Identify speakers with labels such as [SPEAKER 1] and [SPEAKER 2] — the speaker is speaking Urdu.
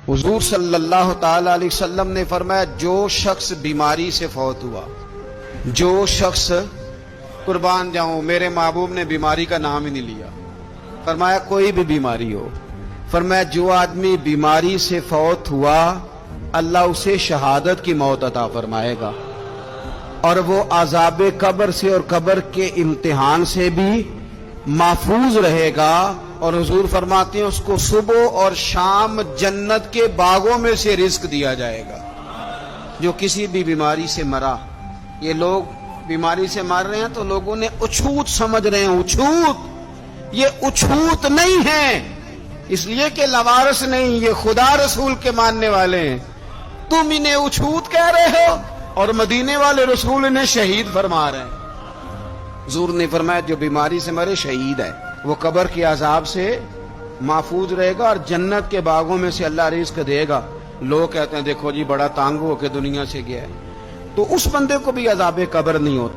[SPEAKER 1] حضور صلی اللہ تعالی علیہ وسلم نے فرمایا جو شخص بیماری سے فوت ہوا، جو شخص، قربان جاؤں میرے محبوب نے بیماری کا نام ہی نہیں لیا، فرمایا کوئی بھی بیماری ہو، فرمایا جو آدمی بیماری سے فوت ہوا اللہ اسے شہادت کی موت عطا فرمائے گا، اور وہ عذاب قبر سے اور قبر کے امتحان سے بھی محفوظ رہے گا، اور حضور فرماتے ہیں اس کو صبح اور شام جنت کے باغوں میں سے رزق دیا جائے گا۔ جو کسی بھی بیماری سے مرا، یہ لوگ بیماری سے مر رہے ہیں تو لوگوں نے اچھوت سمجھ رہے ہیں، اچھوت، یہ اچھوت نہیں ہے، اس لیے کہ لوارث نہیں، یہ خدا رسول کے ماننے والے ہیں، تم انہیں اچھوت کہہ رہے ہو، اور مدینے والے رسول انہیں شہید فرما رہے ہیں۔ حضور نے فرمایا جو بیماری سے مرے شہید ہے، وہ قبر کے عذاب سے محفوظ رہے گا اور جنت کے باغوں میں سے اللہ رزق دے گا۔ لوگ کہتے ہیں دیکھو جی بڑا تانگ ہو کے دنیا سے گیا ہے، تو اس بندے کو بھی عذاب قبر نہیں ہوتا۔